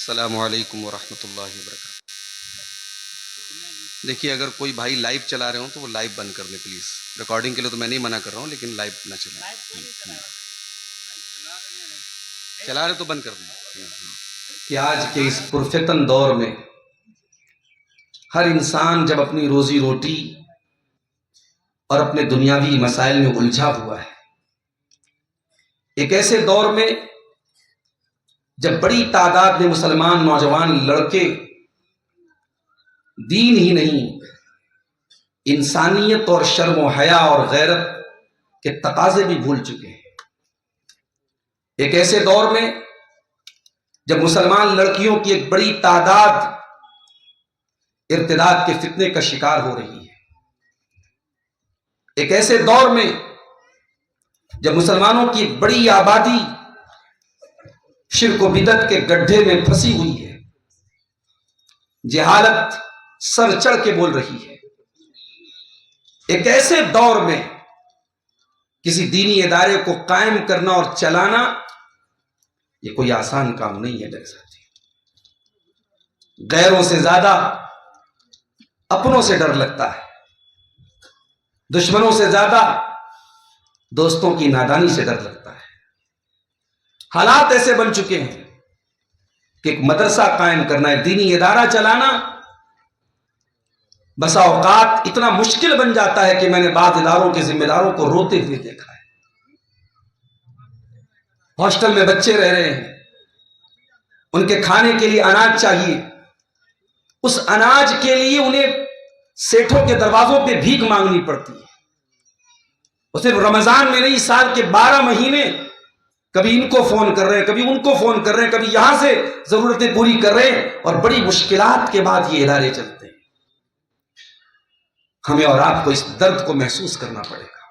السلام علیکم ورحمۃ اللہ وبرکاتہ۔ دیکھیے، اگر کوئی بھائی لائیو چلا رہے ہوں تو وہ لائیو بند کر دیں پلیز۔ ریکارڈنگ کے لیے تو میں نہیں منع کر رہا ہوں، لیکن لائیو نہ چلائیں۔ چلا رہے تو بند کر دیں۔ کہ آج کے اس پرفتن دور میں ہر انسان جب اپنی روزی روٹی اور اپنے دنیاوی مسائل میں الجھا ہوا ہے، ایک ایسے دور میں جب بڑی تعداد میں مسلمان نوجوان لڑکے دین ہی نہیں، انسانیت اور شرم و حیا اور غیرت کے تقاضے بھی بھول چکے ہیں، ایک ایسے دور میں جب مسلمان لڑکیوں کی ایک بڑی تعداد ارتداد کے فتنے کا شکار ہو رہی ہے، ایک ایسے دور میں جب مسلمانوں کی ایک بڑی آبادی شرک و بدعت کے گڈھے میں پھنسی ہوئی ہے، جہالت سر چڑھ کے بول رہی ہے، ایک ایسے دور میں کسی دینی ادارے کو قائم کرنا اور چلانا یہ کوئی آسان کام نہیں ہے میرے ساتھی۔ غیروں سے زیادہ اپنوں سے ڈر لگتا ہے، دشمنوں سے زیادہ دوستوں کی نادانی سے ڈر لگتا ہے۔ حالات ایسے بن چکے ہیں کہ ایک مدرسہ قائم کرنا، ایک دینی ادارہ چلانا بسا اوقات اتنا مشکل بن جاتا ہے کہ میں نے بعض اداروں کے ذمہ داروں کو روتے ہوئے دیکھا ہے۔ ہاسٹل میں بچے رہ رہے ہیں، ان کے کھانے کے لیے اناج چاہیے، اس اناج کے لیے انہیں سیٹھوں کے دروازوں پہ بھیک مانگنی پڑتی ہے۔ اور صرف رمضان میں نہیں، سال کے 12 مہینے کبھی ان کو فون کر رہے ہیں، کبھی ان کو فون کر رہے ہیں، کبھی یہاں سے ضرورتیں پوری کر رہے ہیں، اور بڑی مشکلات کے بعد یہ ادارے چلتے ہیں۔ ہمیں اور آپ کو اس درد کو محسوس کرنا پڑے گا،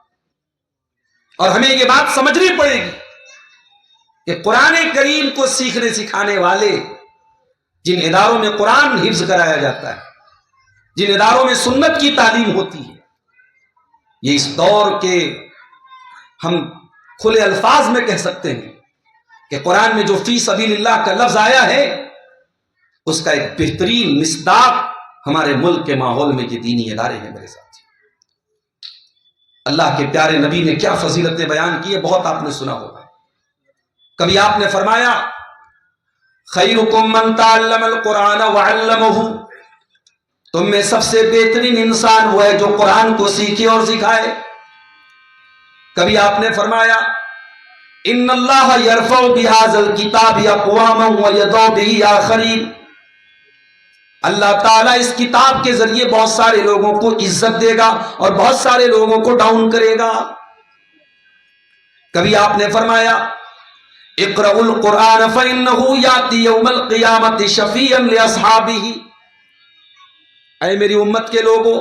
اور ہمیں یہ بات سمجھنی پڑے گی کہ قرآن کریم کو سیکھنے سکھانے والے جن اداروں میں قرآن حفظ کرایا جاتا ہے، جن اداروں میں سنت کی تعلیم ہوتی ہے، یہ اس دور کے ہم کھلے الفاظ میں کہہ سکتے ہیں کہ قرآن میں جو فی سبیل اللہ کا لفظ آیا ہے، اس کا ایک بہترین مصداق ہمارے ملک کے ماحول میں یہ دینی ادارے ہیں میرے ساتھ۔ اللہ کے پیارے نبی نے کیا فضیلتیں بیان کی ہے، بہت آپ نے سنا ہوگا۔ کبھی آپ نے فرمایا خیرکم من تعلم القرآن وعلمہ، تم میں سب سے بہترین انسان وہ ہے جو قرآن کو سیکھے اور سکھائے۔ کبھی آپ نے فرمایا ان اللہ یرفع بہذا الکتاب اقواما ویضع بہ آخرین، اللہ تعالیٰ اس کتاب کے ذریعے بہت سارے لوگوں کو عزت دے گا اور بہت سارے لوگوں کو ڈاؤن کرے گا۔ کبھی آپ نے فرمایا اقرأوا القرآن فإنه یأتی یوم القیامة شفیعا لأصحابہ، اے میری امت کے لوگوں،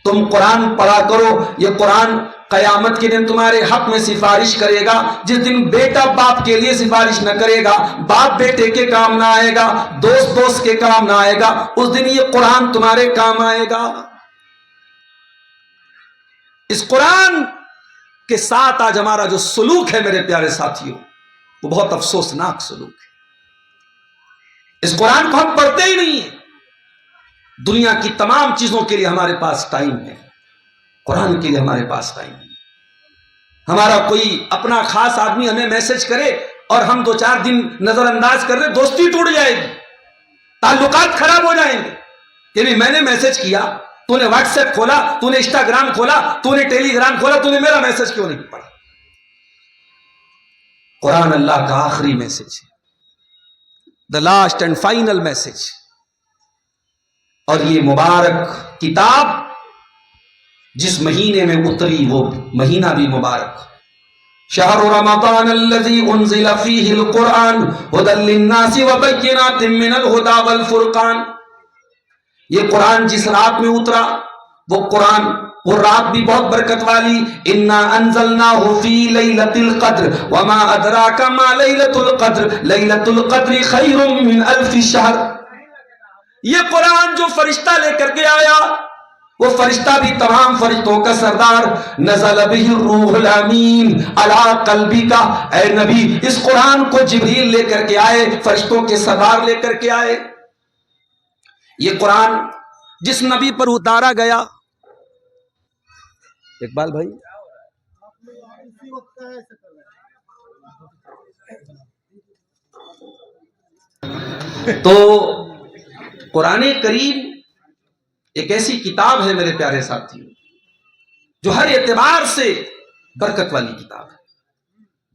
تم قرآن پڑھا کرو، یہ قرآن قیامت کے دن تمہارے حق میں سفارش کرے گا۔ جس دن بیٹا باپ کے لیے سفارش نہ کرے گا، باپ بیٹے کے کام نہ آئے گا، دوست دوست کے کام نہ آئے گا، اس دن یہ قرآن تمہارے کام آئے گا۔ اس قرآن کے ساتھ آج ہمارا جو سلوک ہے میرے پیارے ساتھیوں، وہ بہت افسوسناک سلوک ہے۔ اس قرآن کو ہم پڑھتے ہی نہیں ہیں۔ دنیا کی تمام چیزوں کے لیے ہمارے پاس ٹائم ہے، قرآن کے لیے ہمارے پاس ٹائم نہیں۔ ہمارا کوئی اپنا خاص آدمی ہمیں میسج کرے اور ہم 2-4 دن نظر انداز کر رہے، دوستی ٹوٹ جائے گی، تعلقات خراب ہو جائیں گے کہ بھی میں نے میسج کیا، تو نے واٹس ایپ کھولا، تو نے انسٹاگرام کھولا، تو نے ٹیلی گرام کھولا، تو نے میرا میسج کیوں نہیں پڑھا؟ قرآن اللہ کا آخری میسج ہے، the last and final message, اور یہ مبارک کتاب جس مہینے میں اتری وہ مہینہ بھی مبارک۔ شہر رمضان الذی انزل فیہ القرآن ھدی للناس وبینات من الھدی والفرقان، یہ قرآن جس رات میں اترا وہ رات بھی بہت برکت والی۔ انا انزلناہ فی لیلۃ القدر وما ادراک ما لیلۃ القدر لیلۃ القدر خیر من الف شہر، یہ قرآن جو فرشتہ لے کر کے آیا وہ فرشتہ بھی تمام فرشتوں کا سردار، نزل بہ الروح الامین علی قلبک، اے نبی اس قرآن کو جبریل لے کر کے آئے، فرشتوں کے سردار لے کر کے آئے۔ یہ قرآن جس نبی پر اتارا گیا، اقبال بھائی تو قرآن کریم ایک ایسی کتاب ہے میرے پیارے ساتھیوں جو ہر اعتبار سے برکت والی کتاب ہے۔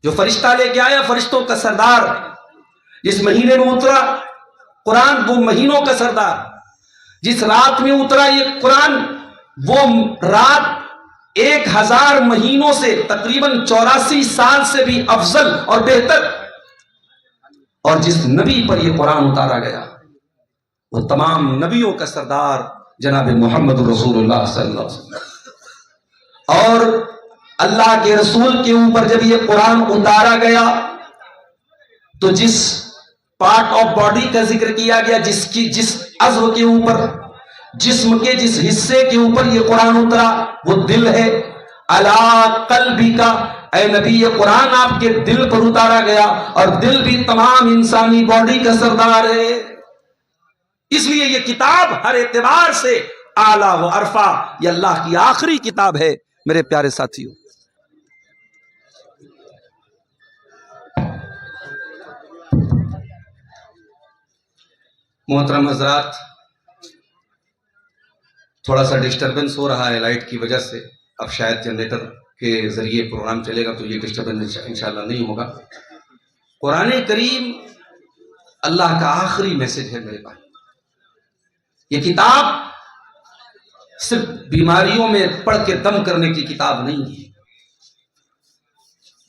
جو فرشتہ لے کے آیا، فرشتوں کا سردار، جس مہینے میں اترا قرآن وہ مہینوں کا سردار، جس رات میں اترا یہ قرآن وہ رات 1000 مہینوں سے تقریباً 84 سال سے بھی افضل اور بہتر، اور جس نبی پر یہ قرآن اتارا گیا وہ تمام نبیوں کا سردار جناب محمد رسول اللہ صلی اللہ علیہ وسلم۔ اور اللہ کے رسول کے اوپر جب یہ قرآن اتارا گیا تو جس پارٹ آف باڈی کا ذکر کیا گیا، جس عضو کے اوپر، جسم کے جس حصے کے اوپر یہ قرآن اترا وہ دل ہے۔ علی قلبک، اے نبی یہ قرآن آپ کے دل پر اتارا گیا، اور دل بھی تمام انسانی باڈی کا سردار ہے۔ اس لیے یہ کتاب ہر اعتبار سے اعلیٰ و ارفع، یہ اللہ کی آخری کتاب ہے میرے پیارے ساتھیوں۔ محترم حضرات، تھوڑا سا ڈسٹربنس ہو رہا ہے لائٹ کی وجہ سے، اب شاید جنریٹر کے ذریعے پروگرام چلے گا تو یہ ڈسٹربنس انشاءاللہ نہیں ہوگا۔ قرآن کریم اللہ کا آخری میسج ہے میرے بھائی۔ یہ کتاب صرف بیماریوں میں پڑھ کے دم کرنے کی کتاب نہیں ہے۔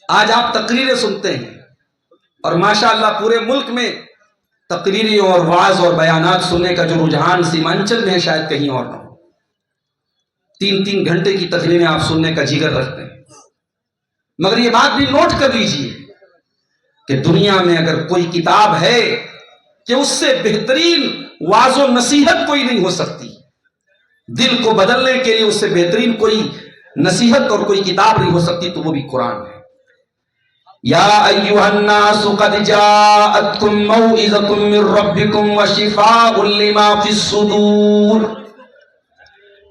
آج آپ تقریریں سنتے ہیں اور ماشاءاللہ پورے ملک میں تقریری اور وعظ اور بیانات سننے کا جو رجحان سیمانچل میں ہے شاید کہیں اور نہ ہو۔ 3 گھنٹے کی تقریریں آپ سننے کا جگر رکھتے ہیں، مگر یہ بات بھی نوٹ کر لیجئے کہ دنیا میں اگر کوئی کتاب ہے کہ اس سے بہترین وعظ و نصیحت کوئی نہیں ہو سکتی، دل کو بدلنے کے لیے اس سے بہترین کوئی نصیحت اور کوئی کتاب نہیں ہو سکتی، تو وہ بھی قرآن ہے۔ یا ایھا الناس قد جاءتکم موعظۃ من ربکم وشفاء لما فی الصدور،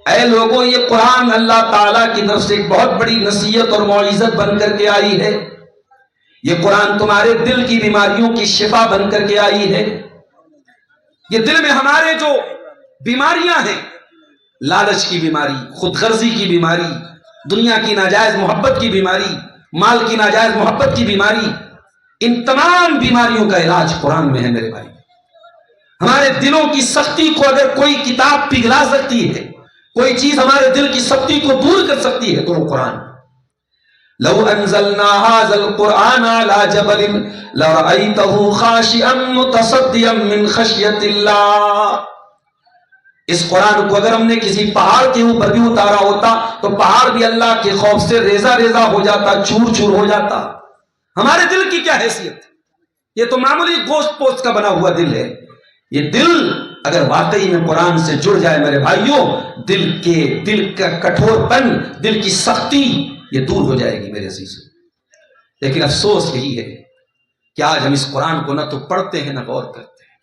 اے لوگوں یہ قرآن اللہ تعالیٰ کی طرف سے ایک بہت بڑی نصیحت اور موعظت بن کر کے آئی ہے۔ یہ قرآن تمہارے دل کی بیماریوں کی شفا بن کر کے آئی ہے۔ یہ دل میں ہمارے جو بیماریاں ہیں، لالچ کی بیماری، خود غرضی کی بیماری، دنیا کی ناجائز محبت کی بیماری، مال کی ناجائز محبت کی بیماری، ان تمام بیماریوں کا علاج قرآن میں ہے میرے بھائی۔ ہمارے دلوں کی سختی کو اگر کوئی کتاب پگھلا سکتی ہے، کوئی چیز ہمارے دل کی سختی کو دور کر سکتی ہے تو وہ قرآن۔ لو انزلنا هذا القرآن على جبل لرأيته خاشعا متصدعا من خشية الله، اس قرآن کو اگر ہم نے کسی پہاڑ کے اوپر بھی اتارا ہوتا تو پہاڑ بھی اللہ کے خوف سے ریزہ ریزہ ہو جاتا، چور چور ہو جاتا۔ ہمارے دل کی کیا حیثیت؟ یہ تو معمولی گوشت پوست کا بنا ہوا دل ہے۔ یہ دل اگر واقعی میں قرآن سے جڑ جائے میرے بھائیوں، دل کا کٹھور پن، دل کی سختی یہ دور ہو جائے گی میرے عزیزوں۔ لیکن افسوس یہی ہے کہ آج ہم اس قرآن کو نہ تو پڑھتے ہیں نہ غور کرتے ہیں۔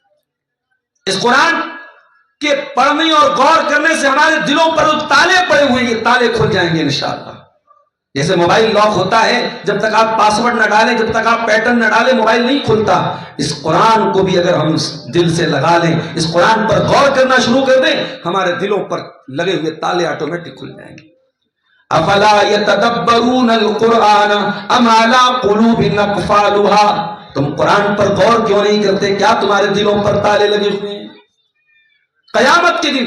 اس قرآن کے پڑھنے اور غور کرنے سے ہمارے دلوں پر تالے پڑے ہوئے، یہ تالے کھل جائیں گے انشاءاللہ۔ جیسے موبائل لاک ہوتا ہے، جب تک آپ پاسورڈ نہ ڈالیں، جب تک آپ پیٹرن نہ ڈالیں موبائل نہیں کھلتا۔ اس قرآن کو بھی اگر ہم دل سے لگا لیں، اس قرآن پر غور کرنا شروع کر دیں، ہمارے دلوں پر لگے ہوئے تالے آٹومیٹک کھل جائیں گے۔ افلا یتدبرون القرآن ام علی قلوب اقفالها، تم قرآن پر غور کیوں نہیں کرتے؟ کیا تمہارے دلوں پر تالے لگے ہوئے ہیں؟ قیامت کے دن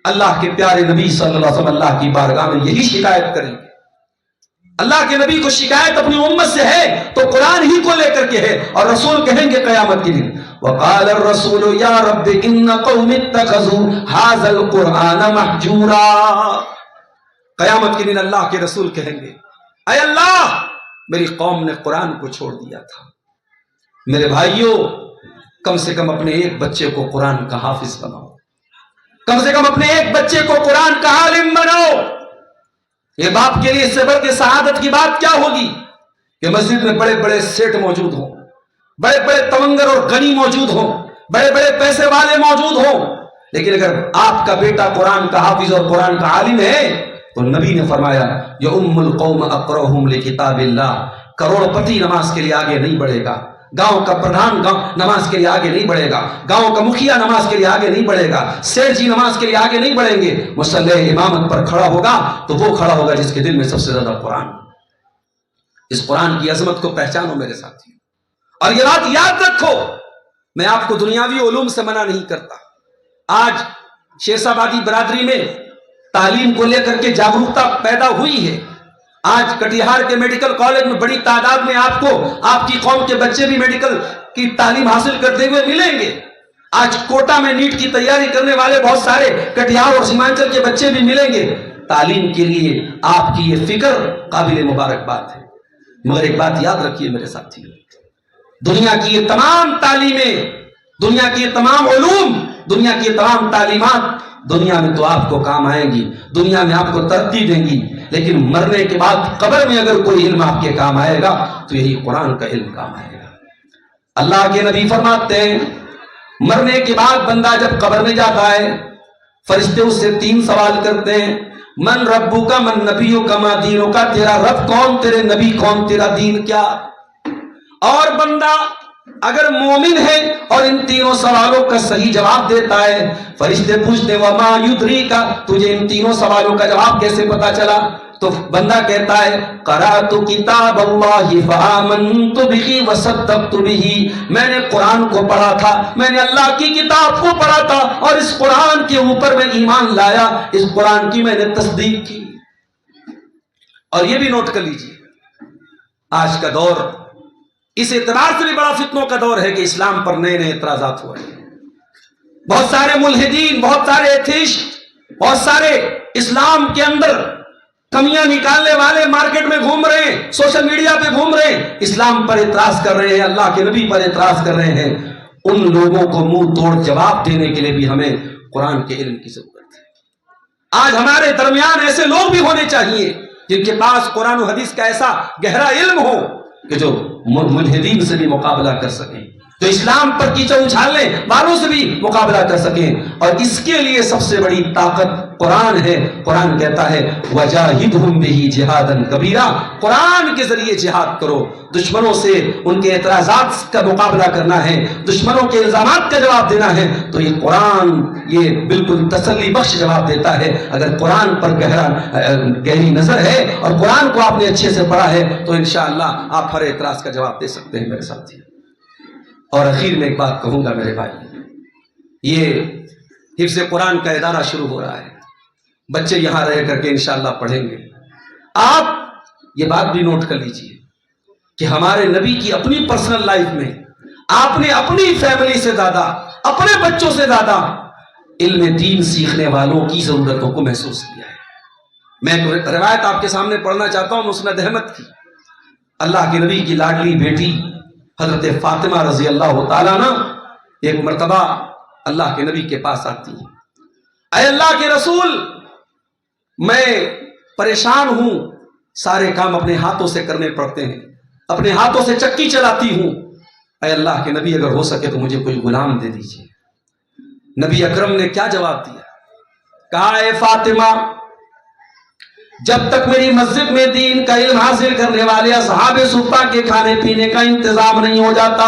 اللہ کے پیارے نبی صلی اللہ علیہ وسلم اللہ کی بارگاہ میں یہی شکایت کریں گے۔ اللہ کے نبی کو شکایت اپنی امت سے ہے تو قرآن ہی کو لے کر کے ہے، اور رسول کہیں گے قیامت کے دن وقال الرسول یا رب ان قوم اتخذوا هذا القرآن مہجورا، قیامت کے دن اللہ کے رسول کہیں گے اے اللہ میری قوم نے قرآن کو چھوڑ دیا تھا۔ میرے بھائیوں، کم سے کم اپنے ایک بچے کو قرآن کا حافظ بناؤ، کم سے کم اپنے ایک بچے کو قرآن کا عالم بناؤ. یہ باپ کے لیے اس سے بڑھ کے سعادت کی بات کیا ہوگی کہ مسجد میں بڑے بڑے سیٹ موجود ہوں, بڑے بڑے تونگر اور غنی موجود ہوں, بڑے بڑے پیسے والے موجود ہوں, لیکن اگر آپ کا بیٹا قرآن کا حافظ اور قرآن کا عالم ہے تو نبی نے فرمایا یؤم القوم اقرؤہم لکتاب اللہ. کروڑ پتی نماز کے لیے آگے نہیں بڑھے گا, گاؤں کا پردھان نماز کے لیے آگے نہیں بڑھے گا, گاؤں کا مکھیا نماز کے لیے آگے نہیں بڑھے گا, سیٹھ جی نماز کے لیے آگے نہیں بڑھیں گے. مصلی امامت پر کھڑا ہوگا تو وہ کھڑا ہوگا جس کے دل میں سب سے زیادہ قرآن. اس قرآن کی عظمت کو پہچانو میرے ساتھی, اور یہ بات یاد رکھو, میں آپ کو دنیاوی علوم سے منع نہیں کرتا. آج شیخ آبادی برادری میں تعلیم کو لے کر کے جاگروکتا پیدا ہوئی ہے. آج کٹیہار کے میڈیکل کالج میں بڑی تعداد میں آپ کو آپ کی قوم کے بچے بھی میڈیکل کی تعلیم حاصل کرتے ہوئے ملیں گے. آج کوٹا میں نیٹ کی تیاری کرنے والے بہت سارے کٹیہار اور سیمانچل کے بچے بھی ملیں گے. تعلیم کے لیے آپ کی یہ فکر قابل مبارکباد ہے. مگر ایک بات یاد رکھیے میرے ساتھی, دنیا کی یہ تمام تعلیمیں, دنیا کی یہ تمام علوم, دنیا کی یہ تمام تعلیمات دنیا میں تو آپ کو کام آئیں گی, دنیا میں آپ کو ترقی دیں گی, لیکن مرنے کے بعد قبر میں اگر کوئی علم آپ کے کام آئے گا تو یہی قرآن کا علم کام آئے گا. اللہ کے نبی فرماتے ہیں مرنے کے بعد بندہ جب قبر میں جاتا ہے فرشتے اس سے 3 سوال کرتے ہیں, من ربو کا, من نبیوں کا, ما دینوں کا, تیرا رب کون, تیرے نبی کون, تیرا دین کیا. اور بندہ اگر مومن ہے اور ان 3 سوالوں کا صحیح جواب دیتا ہے, فرشتے پوچھتے وما یدری کا, تجھے ان 3 سوالوں کا جواب کیسے پتا چلا؟ تو بندہ کہتا ہے قرأت کتاب اللہ فآمنت بہ وصدقت بہ, میں نے قرآن کو پڑھا تھا, میں نے اللہ کی کتاب کو پڑھا تھا اور اس قرآن کے اوپر میں ایمان لایا, اس قرآن کی میں نے تصدیق کی. اور یہ بھی نوٹ کر لیجیے, آج کا دور اس اعتبار سے بھی بڑا فتنوں کا دور ہے کہ اسلام پر نئے نئے اعتراضات ہو رہے ہیں. بہت سارے ملحدین, بہت سارے ایتھیسٹ, بہت سارے اسلام کے اندر کمیاں نکالنے والے مارکیٹ میں گھوم رہے ہیں, سوشل میڈیا پہ گھوم رہے ہیں, اسلام پر اعتراض کر رہے ہیں, اللہ کے نبی پر اعتراض کر رہے ہیں. ان لوگوں کو منہ توڑ جواب دینے کے لیے بھی ہمیں قرآن کے علم کی ضرورت ہے. آج ہمارے درمیان ایسے لوگ بھی ہونے چاہیے جن کے پاس قرآن و حدیث کا ایسا گہرا علم ہو کہ جو ملحدین سے بھی مقابلہ کر سکیں, جو اسلام پر کیچڑ اچھالنے والوں سے بھی مقابلہ کر سکیں. اور اس کے لیے سب سے بڑی طاقت قرآن ہے. قرآن کہتا ہے وجاہدہم بہ جہادا کبیرا, قرآن کے ذریعے جہاد کرو. دشمنوں سے ان کے اعتراضات کا مقابلہ کرنا ہے, دشمنوں کے الزامات کا جواب دینا ہے, تو یہ قرآن یہ بالکل تسلی بخش جواب دیتا ہے. اگر قرآن پر گہری نظر ہے اور قرآن کو آپ نے اچھے سے پڑھا ہے تو انشاءاللہ آپ ہر اعتراض کا جواب دے سکتے ہیں میرے ساتھی. اور اخیر میں ایک بات کہوں گا میرے بھائی, یہ حفظ قرآن کا ادارہ شروع ہو رہا ہے, بچے یہاں رہ کر کے انشاءاللہ پڑھیں گے. آپ یہ بات بھی نوٹ کر لیجئے کہ ہمارے نبی کی اپنی پرسنل لائف میں آپ نے اپنی فیملی سے زیادہ, اپنے بچوں سے زیادہ علم دین سیکھنے والوں کی ضرورتوں کو محسوس کیا ہے. میں ایک روایت آپ کے سامنے پڑھنا چاہتا ہوں مسند احمد کی. اللہ کے نبی کی لاڈلی بیٹی حضرت فاطمہ رضی اللہ تعالیٰ عنہ ایک مرتبہ اللہ کے نبی کے پاس آتی ہیں, اے اللہ کے رسول, میں پریشان ہوں, سارے کام اپنے ہاتھوں سے کرنے پڑتے ہیں, اپنے ہاتھوں سے چکی چلاتی ہوں, اے اللہ کے نبی اگر ہو سکے تو مجھے کوئی غلام دے دیجیے. نبی اکرم نے کیا جواب دیا؟ کہا اے فاطمہ, جب تک میری مسجد میں دین کا علم حاصل کرنے والے اصحاب صفہ کے کھانے پینے کا انتظام نہیں ہو جاتا,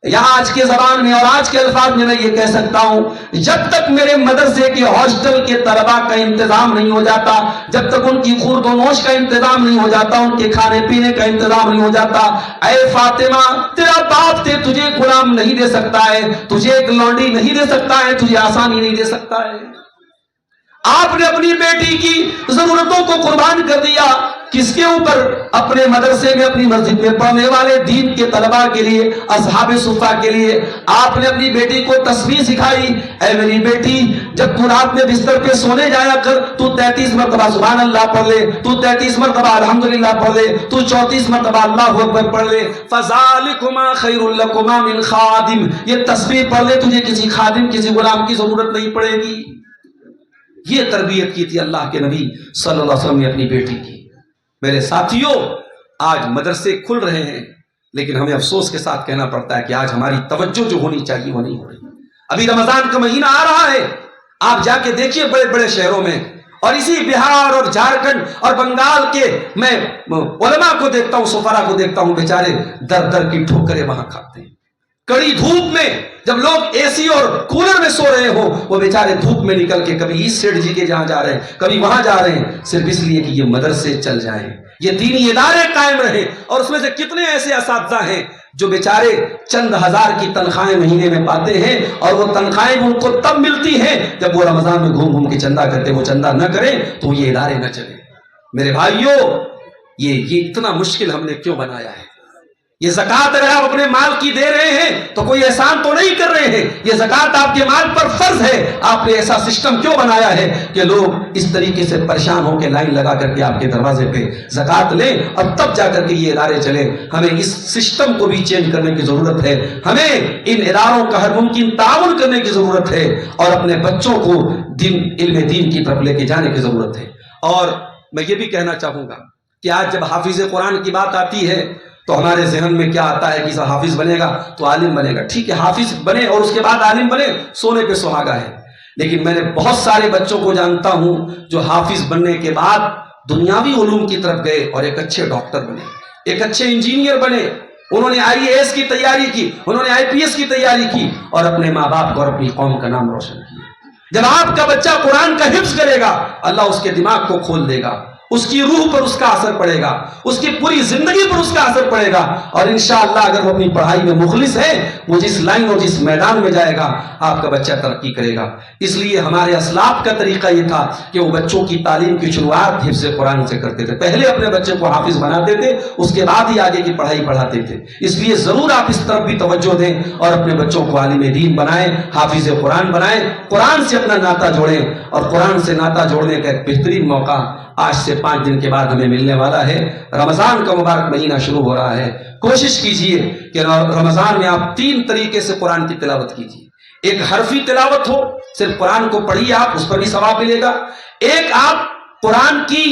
یا آج کے زبان میں اور آج کے الفاظ میں یہ کہہ سکتا ہوں, جب تک میرے مدرسے کے ہاسٹل کے طلباء کا انتظام نہیں ہو جاتا, جب تک ان کی خورد و نوش کا انتظام نہیں ہو جاتا, ان کے کھانے پینے کا انتظام نہیں ہو جاتا, اے فاطمہ تیرا باپ تجھے غلام نہیں دے سکتا ہے, تجھے ایک لونڈی نہیں دے سکتا ہے, تجھے آسانی نہیں دے سکتا ہے. آپ نے اپنی بیٹی کی ضرورتوں کو قربان کر دیا, کس کے اوپر؟ اپنے مدرسے میں اپنی مسجد میں پڑھنے والے دین کے طلباء کے لیے، اصحاب صفہ کے لیے آپ نے اپنی بیٹی کو تسبیح سکھائی. اے میری بیٹی جب تو رات میں بستر پہ سونے جایا کر تو 33 مرتبہ سبحان اللہ پڑھ لے، تو 33 مرتبہ الحمدللہ پڑھ لے، تو 34 مرتبہ اللہ اکبر پڑھ لے. فذالکما خیر لکما من خادم، یہ تسبیح پڑھ لے، تجھے کسی خادم کسی غلام کی ضرورت نہیں پڑے گی. یہ تربیت کی تھی اللہ کے نبی صلی اللہ علیہ وسلم نے اپنی بیٹی کی. میرے ساتھیوں آج مدرسے کھل رہے ہیں لیکن ہمیں افسوس کے ساتھ کہنا پڑتا ہے کہ آج ہماری توجہ جو ہونی چاہیے وہ نہیں ہو رہی. ابھی رمضان کا مہینہ آ رہا ہے، آپ جا کے دیکھیے بڑے بڑے شہروں میں، اور اسی بہار اور جھارکھنڈ اور بنگال کے میں علماء کو دیکھتا ہوں، سفرا کو دیکھتا ہوں، بیچارے در در کی ٹھوکریں وہاں کھاتے ہیں. کڑی دھوپ میں جب لوگ اے سی اور کولر میں سو رہے ہو، وہ بیچارے دھوپ میں نکل کے کبھی اس سیٹ جی کے جہاں جا رہے ہیں، کبھی وہاں جا رہے ہیں، صرف اس لیے کہ یہ مدرسے چل جائیں، یہ دینی ادارے قائم رہیں. اور اس میں سے کتنے ایسے اساتذہ ہیں جو بیچارے چند ہزار کی تنخواہیں مہینے میں پاتے ہیں، اور وہ تنخواہیں ان کو تب ملتی ہیں جب وہ رمضان میں گھوم گھوم کے چندہ کرتے. وہ چندہ نہ کریں تو یہ ادارے نہ چلیں. میرے بھائیوں یہ اتنا مشکل ہم نے کیوں بنایا ہے؟ یہ زکوٰۃ اگر آپ اپنے مال کی دے رہے ہیں تو کوئی احسان تو نہیں کر رہے ہیں، یہ زکوٰۃ آپ کے مال پر فرض ہے. آپ نے ایسا سسٹم کیوں بنایا ہے کہ لوگ اس طریقے سے پریشان ہو کے لائن لگا کر کے آپ کے دروازے پہ زکوٰۃ لیں اور تب جا کر کے یہ ادارے چلیں؟ ہمیں اس سسٹم کو بھی چینج کرنے کی ضرورت ہے. ہمیں ان اداروں کا ہر ممکن تعاون کرنے کی ضرورت ہے اور اپنے بچوں کو علم دین کی طرف لے کے جانے کی ضرورت ہے. اور میں یہ بھی کہنا چاہوں گا کہ آج جب حافظ قرآن کی بات آتی ہے تو ہمارے ذہن میں کیا آتا ہے کہ حافظ بنے گا تو عالم بنے گا. ٹھیک ہے، حافظ بنے اور اس کے بعد عالم بنے، سونے پہ سہاگا ہے. لیکن میں نے بہت سارے بچوں کو جانتا ہوں جو حافظ بننے کے بعد دنیاوی علوم کی طرف گئے اور ایک اچھے ڈاکٹر بنے، ایک اچھے انجینئر بنے. انہوں نے IAS کی تیاری کی، انہوں نے IPS کی تیاری کی اور اپنے ماں باپ کو اور اپنی قوم کا نام روشن کیا. جب آپ کا بچہ قرآن کا حفظ کرے گا، اللہ اس کے دماغ کو کھول دے گا، اس کی روح پر اس کا اثر پڑے گا، اس کی پوری زندگی پر اس کا اثر پڑے گا. اور انشاءاللہ اگر وہ اپنی پڑھائی میں مخلص ہے، وہ جس لائن اور جس میدان میں جائے گا آپ کا بچہ ترقی کرے گا. اس لیے ہمارے اسلاف کا طریقہ یہ تھا کہ وہ بچوں کی تعلیم کی شروعات حفظ قرآن سے کرتے تھے. پہلے اپنے بچے کو حافظ بناتے تھے، اس کے بعد ہی آگے کی پڑھائی پڑھاتے تھے. اس لیے ضرور آپ اس طرف بھی توجہ دیں اور اپنے بچوں کو عالم دین بنائیں، حافظ قرآن بنائیں، قرآن سے اپنا ناطہ جوڑیں. اور قرآن سے ناطہ جوڑنے کا ایک بہترین موقع آج سے 5 دن کے بعد ہمیں ملنے والا ہے. رمضان کا مبارک مہینہ شروع ہو رہا ہے. کوشش کیجئے کہ رمضان میں آپ 3 طریقے سے قرآن کی تلاوت کیجئے. ایک حرفی تلاوت ہو، صرف قرآن کو پڑھیے آپ، اس پر بھی ثواب ملے گا. ایک آپ قرآن کی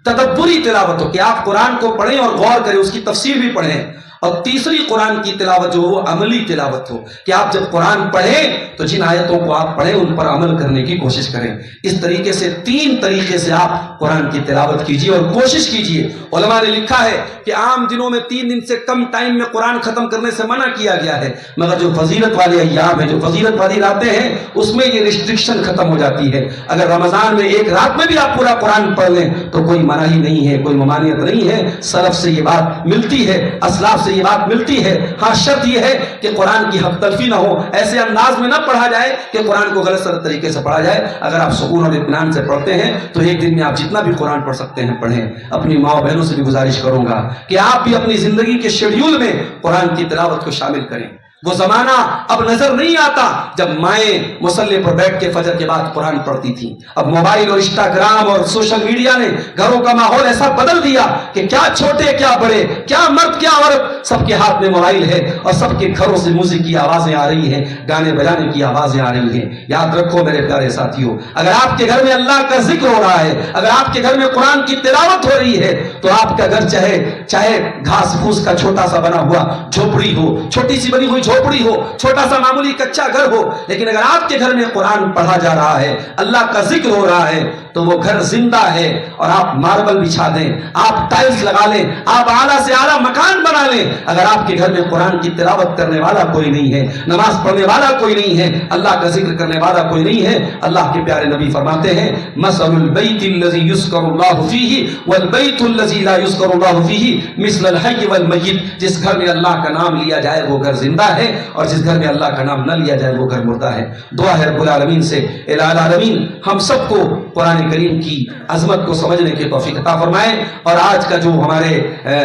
تدبری تلاوت ہو کہ آپ قرآن کو پڑھیں اور غور کریں، اس کی تفسیر بھی پڑھیں. اور تیسری قرآن کی تلاوت جو وہ عملی تلاوت ہو کہ آپ جب قرآن پڑھیں تو جن آیتوں کو آپ پڑھیں ان پر عمل کرنے کی کوشش کریں. اس طریقے سے 3 طریقے سے آپ قرآن کی تلاوت کیجیے اور کوشش کیجیے. علماء نے لکھا ہے کہ عام دنوں میں 3 دن سے کم ٹائم میں قرآن ختم کرنے سے منع کیا گیا ہے، مگر جو فضیلت والے ایام ہیں، جو فضیلت والی راتیں ہیں، اس میں یہ ریسٹرکشن ختم ہو جاتی ہے. اگر رمضان میں ایک رات میں بھی آپ پورا قرآن پڑھ لیں تو کوئی منع ہی نہیں ہے، کوئی ممانعت نہیں ہے. سلف سے یہ بات ملتی ہے، اسلاف سے یہ بات ملتی ہے. ہاں شرط یہ ہے کہ قرآن کی حق تلفی نہ ہو، ایسے انداز میں نہ پڑھا جائے کہ قرآن کو غلط طریقے سے پڑھا جائے. اگر آپ سکون اور اطمینان سے پڑھتے ہیں تو ایک دن میں آپ جتنا بھی قرآن پڑھ سکتے ہیں پڑھیں. اپنی ماں بہنوں سے بھی گزارش کروں گا کہ آپ بھی اپنی زندگی کے شیڈیول میں قرآن کی تلاوت کو شامل کریں. وہ زمانہ اب نظر نہیں آتا جب مائیں مصلی پر بیٹھ کے فجر کے بعد قرآن پڑھتی تھیں. اب موبائل اور انسٹاگرام اور سوشل میڈیا نے گھروں کا ماحول ایسا بدل دیا کہ کیا چھوٹے کیا بڑے، کیا مرد کیا عورت، سب کے ہاتھ میں موبائل ہے اور سب کے گھروں سے میوزک کی آوازیں آ رہی ہیں، گانے بجانے کی آوازیں آ رہی ہیں. یاد رکھو میرے پیارے ساتھیوں، اگر آپ کے گھر میں اللہ کا ذکر ہو رہا ہے، اگر آپ کے گھر میں قرآن کی تلاوت ہو رہی ہے تو آپ کا گھر چاہے گھاس پھوس کا چھوٹا سا بنا ہوا جھوپڑی ہو، چھوٹی سی بنی ہوئی جھوپڑی ہو، چھوٹا سا معمولی کچا گھر ہو، لیکن اگر آپ کے گھر میں قرآن پڑھا جا رہا ہے، اللہ کا ذکر ہو رہا ہے تو وہ گھر زندہ ہے. اور آپ ماربل بچھا دیں، آپ ٹائلز لگا لیں، آپ اعلیٰ سے اعلیٰ مکان بنا لیں، اگر آپ کے گھر میں قرآن کی تلاوت کرنے والا کوئی نہیں ہے، نماز پڑھنے والا کوئی نہیں ہے، اللہ کا ذکر کرنے والا کوئی نہیں ہے، اللہ کے پیارے نبی فرماتے ہیں مثل البیت الذی یذکر اللہ فیہ والبیت الذی لا یذکر اللہ فیہ مثل الحی والمیت. جس گھر میں اللہ کا نام لیا جائے وہ گھر زندہ ہے، اور جس گھر میں اللہ کا نام نہ لیا جائے وہ گھر مردہ ہے. دعا ہے رب العالمین سے، الہ العالمین ہم سب کو قرآن قرآن کریم کی عظمت کو سمجھنے کی توفیق عطا فرمائے. اور آج کا جو ہمارے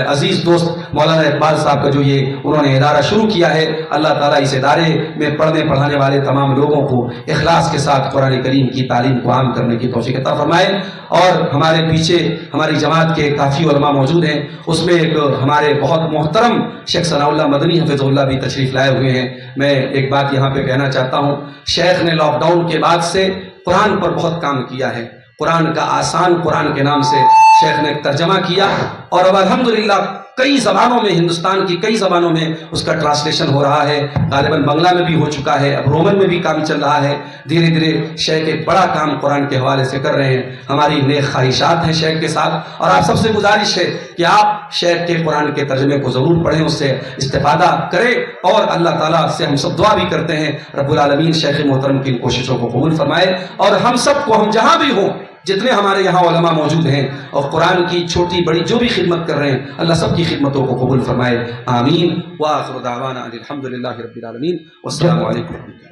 عزیز دوست مولانا اقبال صاحب کا جو یہ انہوں نے ادارہ شروع کیا ہے, اللہ تعالیٰ اس ادارے میں پڑھنے پڑھانے والے تمام لوگوں کو اخلاص کے ساتھ قرآن کریم کی تعلیم کو عام کرنے کی توفیق عطا فرمائے. اور ہمارے پیچھے ہماری جماعت کے کافی علماء موجود ہیں, اس میں ایک ہمارے بہت محترم شیخ ثناء اللہ مدنی حفظ اللہ بھی تشریف لائے ہوئے ہیں. میں ایک بات یہاں پہ کہنا چاہتا ہوں, شیخ نے لاک ڈاؤن کے بعد سے قرآن پر بہت کام کیا ہے. قرآن کا آسان قرآن کے نام سے شیخ نے ترجمہ کیا, اور اب الحمدللہ کئی زبانوں میں, ہندوستان کی کئی زبانوں میں اس کا ٹرانسلیشن ہو رہا ہے. غالباً بنگلہ میں بھی ہو چکا ہے, اب رومن میں بھی کام چل رہا ہے. دھیرے دھیرے شیخ ایک بڑا کام قرآن کے حوالے سے کر رہے ہیں. ہماری نیک خواہشات ہیں شیخ کے ساتھ, اور آپ سب سے گزارش ہے کہ آپ شیخ کے قرآن کے ترجمے کو ضرور پڑھیں, اس سے استفادہ کریں. اور اللہ تعالیٰ سے ہم سب دعا بھی کرتے ہیں رب العالمین شیخ محترم کی ان کوششوں کو قبول فرمائے, اور ہم سب کو, ہم جہاں بھی ہوں, جتنے ہمارے یہاں علماء موجود ہیں اور قرآن کی چھوٹی بڑی جو بھی خدمت کر رہے ہیں, اللہ سب کی خدمتوں کو قبول فرمائے. آمین. وآخر دعوانا الحمدللہ رب العالمین. والسلام علیکم.